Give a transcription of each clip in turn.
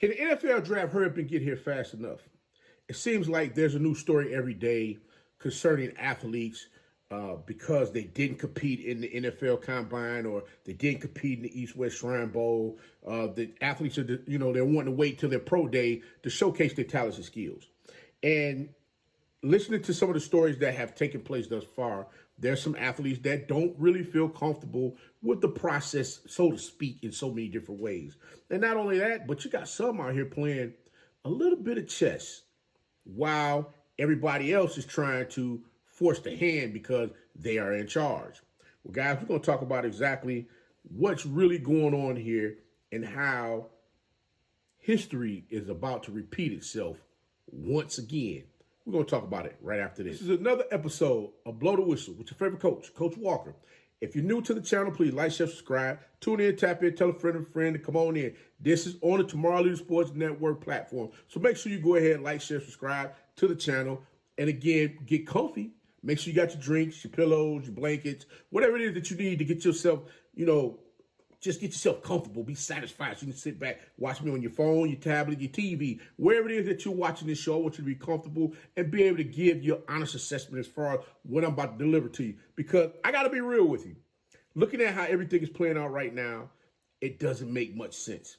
Can the NFL draft hurry up and get here fast enough? It seems like there's a new story every day concerning athletes because they didn't compete in the NFL Combine or they didn't compete in the East-West Shrine Bowl. The athletes are, they're wanting to wait till their pro day to showcase their talents and skills. And listening to some of the stories that have taken place thus far, there's some athletes that don't really feel comfortable with the process, so to speak, in so many different ways. And not only that, but you got some out here playing a little bit of chess while everybody else is trying to force the hand because they are in charge. Well, guys, we're going to talk about exactly what's really going on here and how history is about to repeat itself once again. We're going to talk about it right after this. This is another episode of Blow the Whistle with your favorite coach, Coach Walker. If you're new to the channel, please like, share, subscribe, tune in, tap in, tell a friend to come on in. This is on the Tomorrow Leader Sports Network platform. So make sure you go ahead, like, share, subscribe to the channel. And again, get comfy. Make sure you got your drinks, your pillows, your blankets, whatever it is that you need to get yourself, just get yourself comfortable, be satisfied so you can sit back, watch me on your phone, your tablet, your TV, wherever it is that you're watching this show. I want you to be comfortable and be able to give your honest assessment as far as what I'm about to deliver to you. Because I got to be real with you. Looking at how everything is playing out right now, it doesn't make much sense.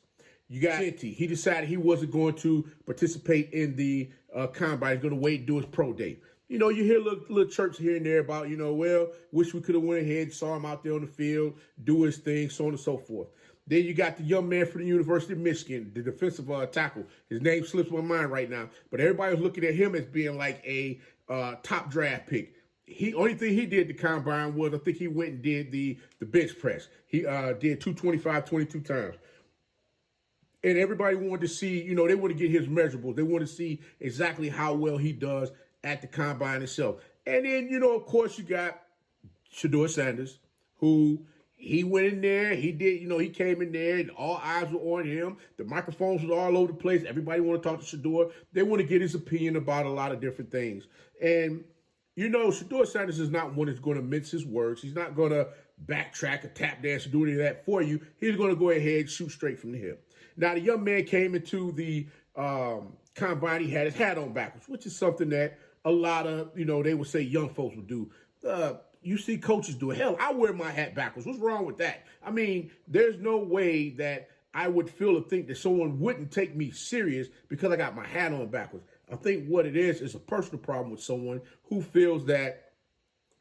You got Cinti. He decided he wasn't going to participate in the combine. He's going to wait and do his pro day. You hear little chirps here and there about, wish we could have went ahead and saw him out there on the field, do his thing, so on and so forth. Then you got the young man from the University of Michigan, the defensive tackle. His name slips my mind right now, but everybody was looking at him as being like a top draft pick. Only thing he did at the combine was I think he went and did the bench press. He did 225 22 times. And everybody wanted to see, they want to get his measurables. They want to see exactly how well he does at the combine itself. And then, of course, you got Shedeur Sanders, who he went in there. He did, he came in there and all eyes were on him. The microphones were all over the place. Everybody want to talk to Shedeur. They want to get his opinion about a lot of different things. And, Shedeur Sanders is not one that's going to mince his words. He's not going to backtrack or tap dance or do any of that for you. He's going to go ahead and shoot straight from the hip. Now, the young man came into the combine. He had his hat on backwards, which is something that a lot of, they would say young folks would do. You see coaches do it. Hell, I wear my hat backwards. What's wrong with that? I mean, there's no way that I would feel or think that someone wouldn't take me serious because I got my hat on backwards. I think what it is a personal problem with someone who feels that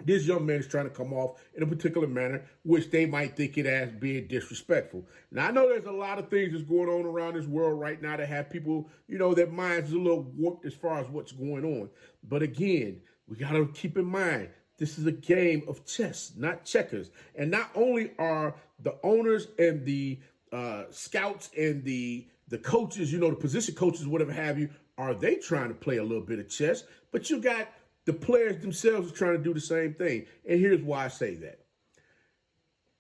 this young man is trying to come off in a particular manner, which they might think it as being disrespectful. Now, I know there's a lot of things that's going on around this world right now that have people, their minds a little warped as far as what's going on. But again, we got to keep in mind, this is a game of chess, not checkers. And not only are the owners and the scouts and the coaches, the position coaches, whatever have you, are they trying to play a little bit of chess? But you got the players themselves are trying to do the same thing. And here's why I say that.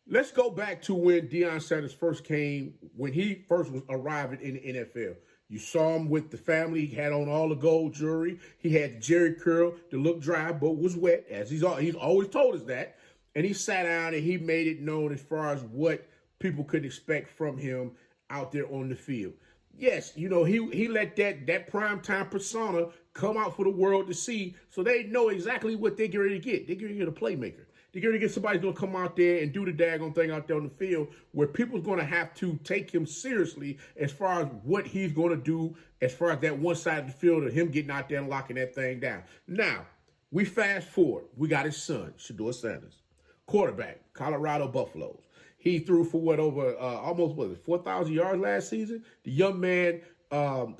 Let's go back to when Deion Sanders first came, when he first was arriving in the NFL. You saw him with the family. He had on all the gold jewelry. He had the jerry curl. The look dry, but was wet, as he's always told us that. And he sat down and he made it known as far as what people could expect from him out there on the field. Yes, he let that primetime persona come out for the world to see so they know exactly what they're getting ready to get. They're getting to get a playmaker. They're going to get somebody who's going to come out there and do the daggone thing out there on the field where people's going to have to take him seriously as far as what he's going to do as far as that one side of the field of him getting out there and locking that thing down. Now, we fast forward. We got his son, Shedeur Sanders, quarterback, Colorado Buffaloes. He threw for almost 4,000 yards last season. The young man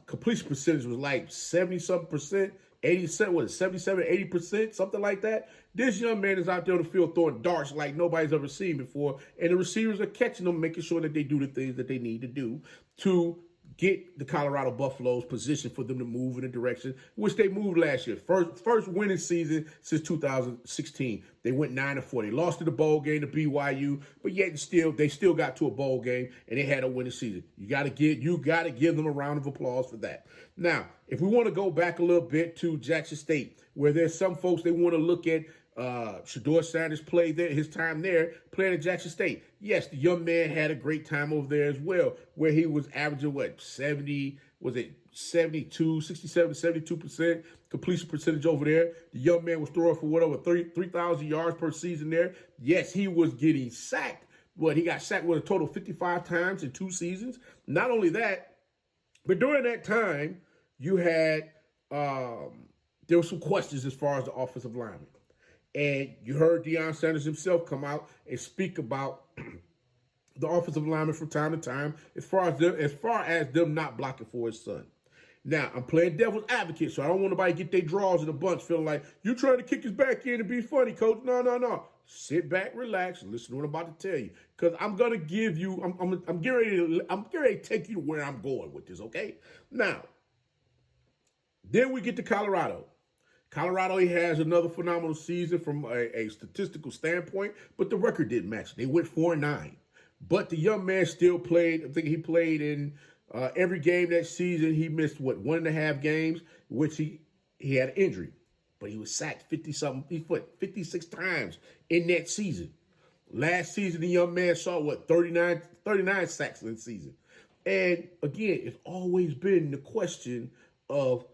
completion percentage was like 70-something%, 77, 80%, something like that. This young man is out there on the field throwing darts like nobody's ever seen before, and the receivers are catching them, making sure that they do the things that they need to do to get the Colorado Buffaloes positioned for them to move in a direction which they moved last year. First winning season since 2016. They went 9-4. They lost in the bowl game to BYU, but yet they still got to a bowl game and they had a winning season. You got to give them a round of applause for that. Now, if we want to go back a little bit to Jackson State, where there's some folks they want to look at Shedeur Sanders played there, his time there, playing at Jackson State. Yes, the young man had a great time over there as well, where he was averaging, 67 to 72% completion percentage over there. The young man was throwing for whatever, 3,000 yards per season there. Yes, he was getting sacked. He got sacked with a total of 55 times in 2 seasons. Not only that, but during that time, you had, there were some questions as far as the offensive lineman. And you heard Deion Sanders himself come out and speak about the offensive lineman from time to time as far as them not blocking for his son. Now, I'm playing devil's advocate, so I don't want nobody to get their draws in a bunch feeling like, you trying to kick his back in and be funny, coach. No. Sit back, relax, and listen to what I'm about to tell you. Because I'm going to give you, I'm getting ready to take you to where I'm going with this, okay? Now, then we get to Colorado. Colorado, he has another phenomenal season from a statistical standpoint, but the record didn't match. They went 4-9. But the young man still played. I think he played in every game that season. He missed, 1.5 games, which he had an injury. But he was sacked 56 times in that season. Last season, the young man saw, 39 sacks in the season. And again, it's always been the question of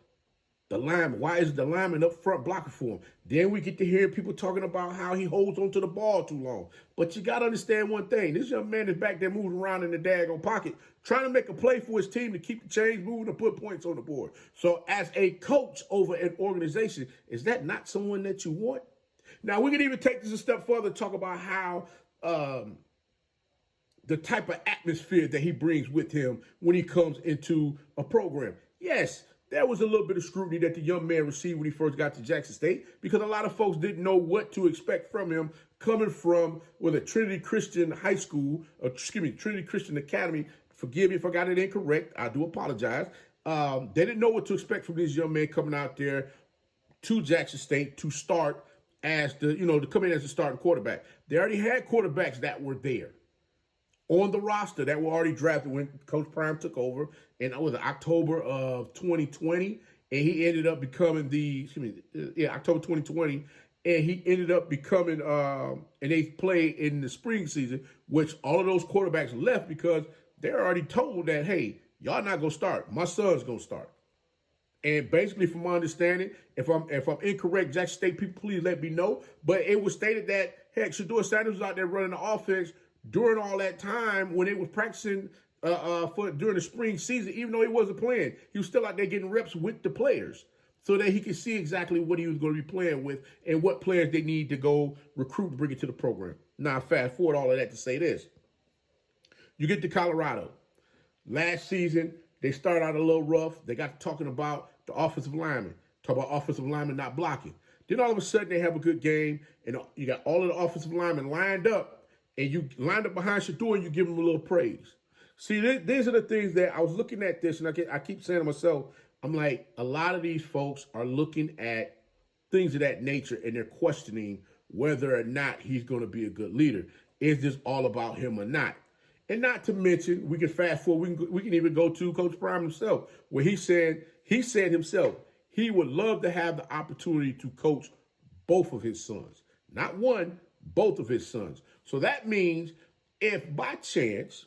the lineman. Why is the lineman up front blocking for him? Then we get to hear people talking about how he holds onto the ball too long. But you got to understand one thing. This young man is back there moving around in the daggone pocket, trying to make a play for his team to keep the chains moving and put points on the board. So as a coach over an organization, is that not someone that you want? Now, we can even take this a step further and talk about how the type of atmosphere that he brings with him when he comes into a program. Yes, there was a little bit of scrutiny that the young man received when he first got to Jackson State because a lot of folks didn't know what to expect from him coming from a Trinity Christian High School, Trinity Christian Academy. Forgive me if I got it incorrect. I do apologize. They didn't know what to expect from this young man coming out there to Jackson State to start as to come in as a starting quarterback. They already had quarterbacks that were there on the roster that were already drafted when Coach Prime took over, and that was October of 2020, and he ended up becoming October 2020, and he ended up becoming, and they played in the spring season, which all of those quarterbacks left because they're already told that, hey, y'all not going to start. My son's going to start. And basically, from my understanding, if I'm incorrect, Jackson State people, please let me know. But it was stated that, heck, Shedeur Sanders was out there running the offense during all that time when they was practicing during the spring season, even though he wasn't playing. He was still out there getting reps with the players so that he could see exactly what he was going to be playing with and what players they need to go recruit and bring it to the program. Now, fast forward all of that to say this. You get to Colorado. Last season, they started out a little rough. They got to talking about the offensive lineman, talk about offensive lineman not blocking. Then all of a sudden, they have a good game, and you got all of the offensive linemen lined up, and you lined up behind Shedeur and you give him a little praise. See, these are the things that I was looking at this, and I keep saying to myself, I'm like, a lot of these folks are looking at things of that nature, and they're questioning whether or not he's going to be a good leader. Is this all about him or not? And not to mention, we can fast forward, we can even go to Coach Prime himself, where he said himself, he would love to have the opportunity to coach both of his sons. Not one, both of his sons. So that means if by chance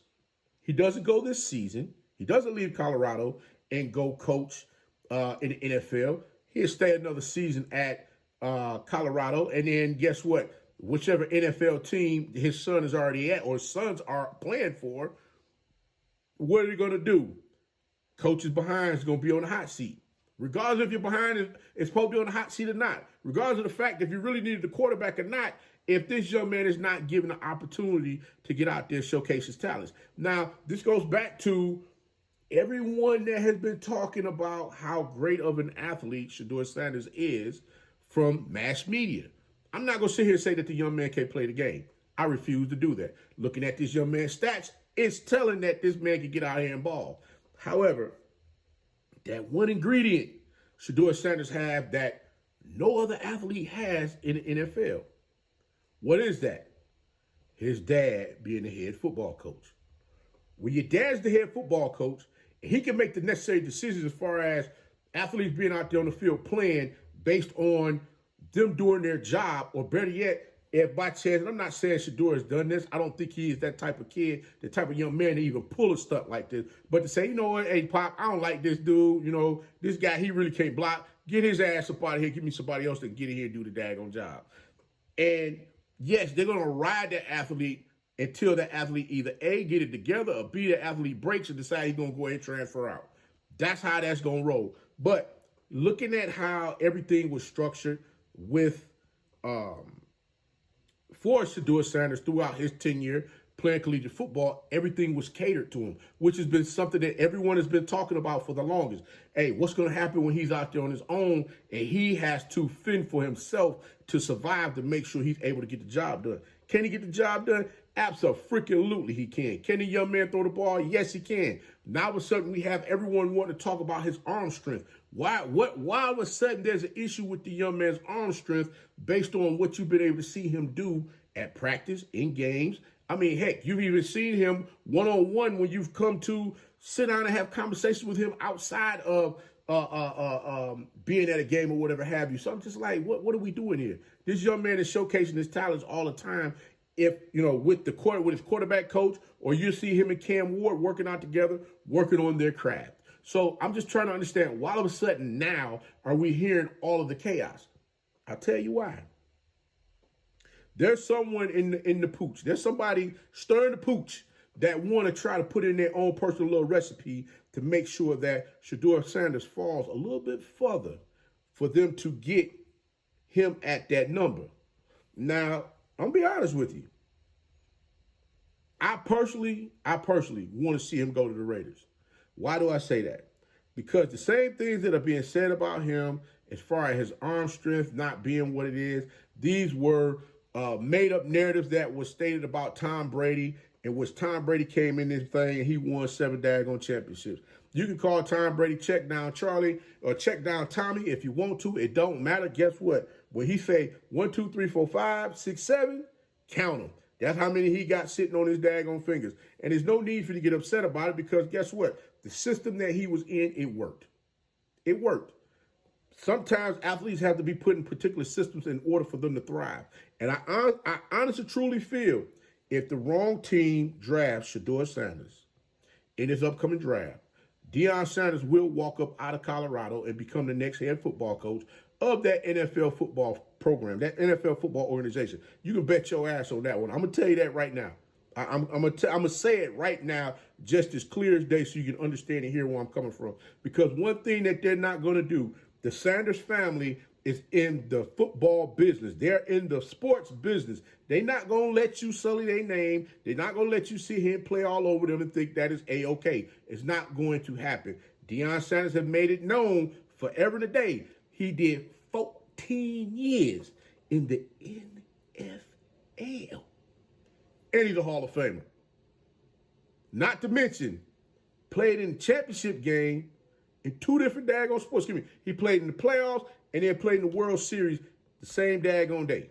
he doesn't go this season, he doesn't leave Colorado and go coach in the NFL, he'll stay another season at Colorado. And then guess what? Whichever NFL team his son is already at or his sons are playing for, what are they going to do? Coaches behind is going to be on the hot seat. Regardless if you're behind, it's supposed to be on the hot seat or not. Regardless of the fact if you really needed the quarterback or not, if this young man is not given the opportunity to get out there and showcase his talents. Now, this goes back to everyone that has been talking about how great of an athlete Shedeur Sanders is from mass media. I'm not going to sit here and say that the young man can't play the game. I refuse to do that. Looking at this young man's stats, it's telling that this man can get out here and ball. However, that one ingredient Shedeur Sanders have that no other athlete has in the NFL. What is that? His dad being the head football coach. When your dad's the head football coach, he can make the necessary decisions as far as athletes being out there on the field playing based on them doing their job, or better yet, if by chance, and I'm not saying Shedeur has done this, I don't think he is that type of kid, the type of young man to even pull a stunt like this. But to say, you know what, hey, Pop, I don't like this dude. You know, this guy, he really can't block. Get his ass up out of here. Give me somebody else that can get in here and do the daggone job. And yes, they're going to ride that athlete until that athlete either A, get it together, or B, the athlete breaks and decide he's going to go ahead and transfer out. That's how that's going to roll. But looking at how everything was structured with for Shedeur Sanders throughout his tenure playing collegiate football, everything was catered to him, which has been something that everyone has been talking about for the longest. Hey, what's going to happen when he's out there on his own and he has to fend for himself to survive, to make sure he's able to get the job done? Can he get the job done? Absolutely he can. Can the young man throw the ball? Yes, he can. Now all of a sudden we have everyone wanting to talk about his arm strength. Why all of a sudden there's an issue with the young man's arm strength based on what you've been able to see him do at practice, in games? I mean, heck, you've even seen him one-on-one when you've come to sit down and have conversations with him outside of being at a game or whatever have you. So I'm just like, what are we doing here? This young man is showcasing his talents all the time. If, you know, with his quarterback coach, or you see him and Cam Ward working out together, working on their craft. So I'm just trying to understand, why all of a sudden now are we hearing all of the chaos? I'll tell you why. There's someone in the pooch. There's somebody stirring the pooch that want to try to put in their own personal little recipe to make sure that Shedeur Sanders falls a little bit further for them to get him at that number. Now, I'm going to be honest with you. I personally want to see him go to the Raiders. Why do I say that? Because the same things that are being said about him as far as his arm strength not being what it is, these were made-up narratives that was stated about Tom Brady, in which Tom Brady came in this thing and he won 7 daggone championships. You can call Tom Brady check down Charlie or check down Tommy if you want to. It don't matter. Guess what? When he say 1, 2, 3, 4, 5, 6, 7, count them. That's how many he got sitting on his daggone fingers. And there's no need for you to get upset about it, because guess what? The system that he was in, it worked. It worked. Sometimes athletes have to be put in particular systems in order for them to thrive. And I honestly truly feel if the wrong team drafts Shedeur Sanders in his upcoming draft, Deion Sanders will walk up out of Colorado and become the next head football coach of that NFL football program, that NFL football organization. You can bet your ass on that one. I'm going to tell you that right now. I'm going to say it right now just as clear as day so you can understand and hear where I'm coming from. Because one thing that they're not going to do, the Sanders family is in the football business. They're in the sports business. They're not going to let you sully their name. They're not going to let you sit here and play all over them and think that is A-okay. It's not going to happen. Deion Sanders has made it known forever and a day. He did 14 years in the NFL. And he's a Hall of Famer. Not to mention, played in the championship game in 2 different daggone sports. Excuse me. He played in the playoffs and then played in the World Series the same daggone day.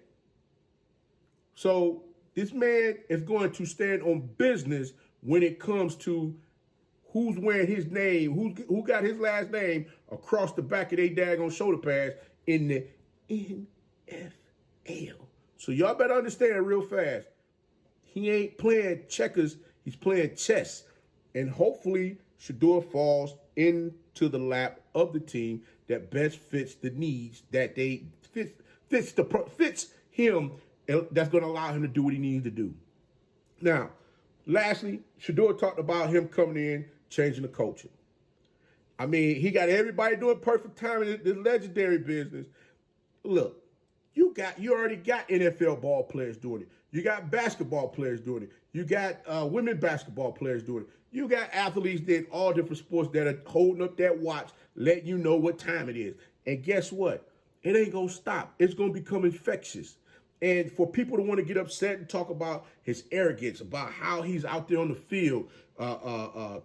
So this man is going to stand on business when it comes to who's wearing his name, who got his last name across the back of their daggone shoulder pads in the NFL. So y'all better understand real fast. He ain't playing checkers, he's playing chess. And hopefully Shedeur falls into the lap of the team that best fits the needs that they fits him, and that's going to allow him to do what he needs to do. Now, lastly, Shedeur talked about him coming in, changing the culture. I mean, he got everybody doing perfect timing in this legendary business. Look, you already got NFL ball players doing it. You got basketball players doing it. You got women basketball players doing it. You got athletes in all different sports that are holding up that watch, letting you know what time it is. And guess what? It ain't going to stop. It's going to become infectious. And for people to want to get upset and talk about his arrogance, about how he's out there on the field,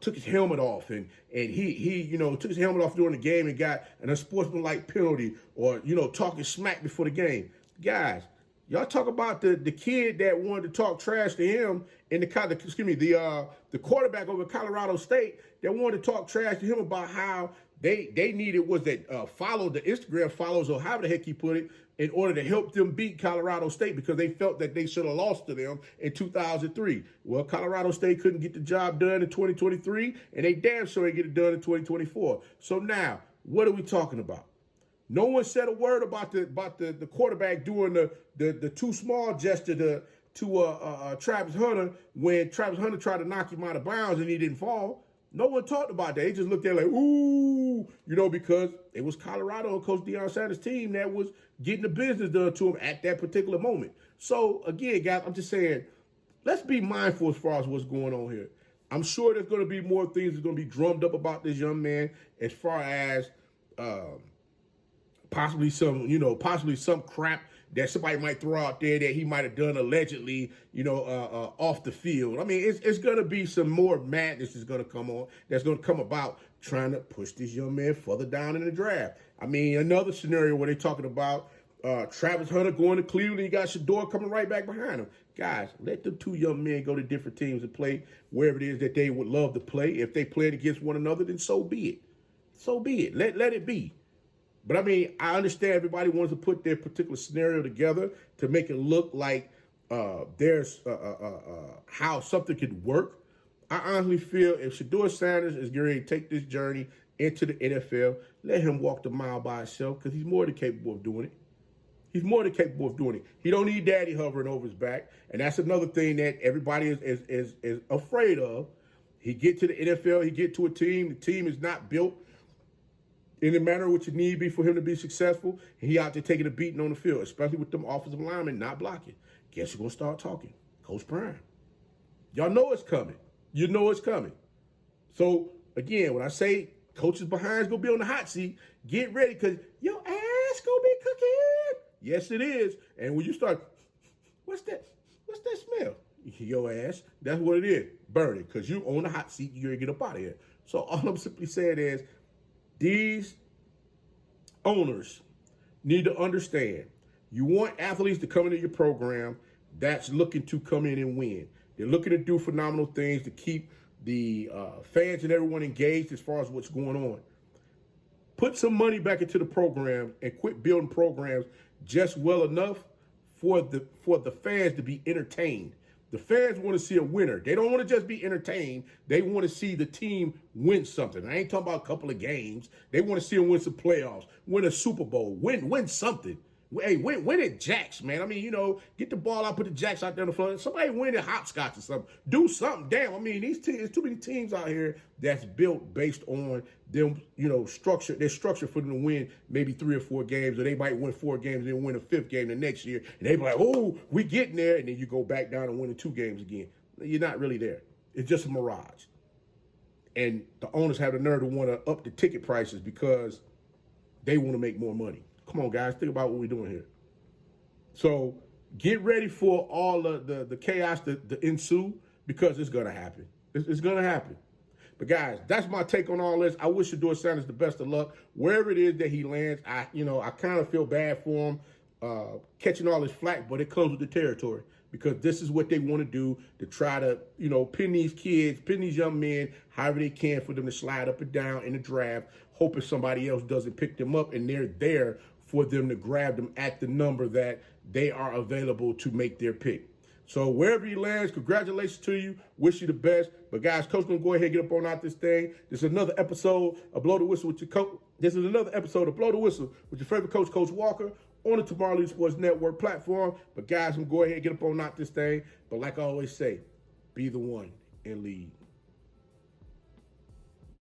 took his helmet off and he took his helmet off during the game and got an unsportsmanlike penalty, or, talking smack before the game. Guys, y'all talk about the kid that wanted to talk trash to him in the quarterback over Colorado State that wanted to talk trash to him about how they needed was that follow the Instagram follows or however the heck he put it in order to help them beat Colorado State because they felt that they should have lost to them in 2003. Well, Colorado State couldn't get the job done in 2023, and they damn sure ain't get it done in 2024. So now, what are we talking about? No one said a word about the quarterback doing the too small gesture to Travis Hunter when Travis Hunter tried to knock him out of bounds and he didn't fall. No one talked about that. They just looked at it like, ooh, because it was Colorado and Coach Deion Sanders' team that was getting the business done to him at that particular moment. So, again, guys, I'm just saying, let's be mindful as far as what's going on here. I'm sure there's going to be more things that's going to be drummed up about this young man as far as possibly some crap that somebody might throw out there that he might have done allegedly, off the field. I mean, it's going to be some more madness that's going to come on, that's going to come about trying to push this young man further down in the draft. I mean, another scenario where they're talking about Travis Hunter going to Cleveland, you got Shedeur coming right back behind him. Guys, let them two young men go to different teams and play wherever it is that they would love to play. If they played against one another, then so be it. So be it. Let it be. But, I mean, I understand everybody wants to put their particular scenario together to make it look like there's how something could work. I honestly feel if Shedeur Sanders is going to take this journey into the NFL, let him walk the mile by himself because he's more than capable of doing it. He's more than capable of doing it. He don't need daddy hovering over his back. And that's another thing that everybody is afraid of. He get to the NFL, he get to a team, the team is not built in the manner which it need be for him to be successful, and he out there taking a beating on the field, especially with them offensive linemen not blocking. Guess who's going to start talking? Coach Prime. Y'all know it's coming. You know it's coming. So, again, when I say coaches behind's going to be on the hot seat, get ready because your ass going to be cooking. Yes, it is. And when you start, what's that smell? Your ass, that's what it is. Burning, because you on the hot seat, you're going to get up out of here. So all I'm simply saying is, these owners need to understand you want athletes to come into your program that's looking to come in and win. They're looking to do phenomenal things to keep the fans and everyone engaged as far as what's going on. Put some money back into the program and quit building programs just well enough for the fans to be entertained. The fans want to see a winner. They don't want to just be entertained. They want to see the team win something. I ain't talking about a couple of games. They want to see them win some playoffs, win a Super Bowl, win something. Hey, win at jacks, man. I mean, get the ball out, put the jacks out there on the floor. Somebody win at hopscotch or something. Do something. Damn, I mean, there's too many teams out here that's built based on them, structure. They're structured for them to win maybe 3 or 4 games, or they might win 4 games and then win a 5th game the next year. And they be like, oh, we getting there. And then you go back down and win 2 games again. You're not really there. It's just a mirage. And the owners have the nerve to want to up the ticket prices because they want to make more money. Come on, guys, think about what we're doing here. So get ready for all the chaos to ensue because it's going to happen. It's going to happen. But, guys, that's my take on all this. I wish Shedeur Sanders the best of luck. Wherever it is that he lands, I kind of feel bad for him catching all his flack, but it comes with the territory because this is what they want to do to try to, pin these kids, pin these young men however they can for them to slide up and down in the draft, hoping somebody else doesn't pick them up, and they're there for them to grab them at the number that they are available to make their pick. So wherever he lands, congratulations to you. Wish you the best. But, guys, Coach going to go ahead and get up on out this thing. This is another episode of Blow the Whistle with your coach. This is another episode of Blow the Whistle with your favorite coach, Coach Walker, on the Tomorrow League Sports Network platform. But, guys, I'm going to go ahead and get up on out this thing. But like I always say, be the one and lead.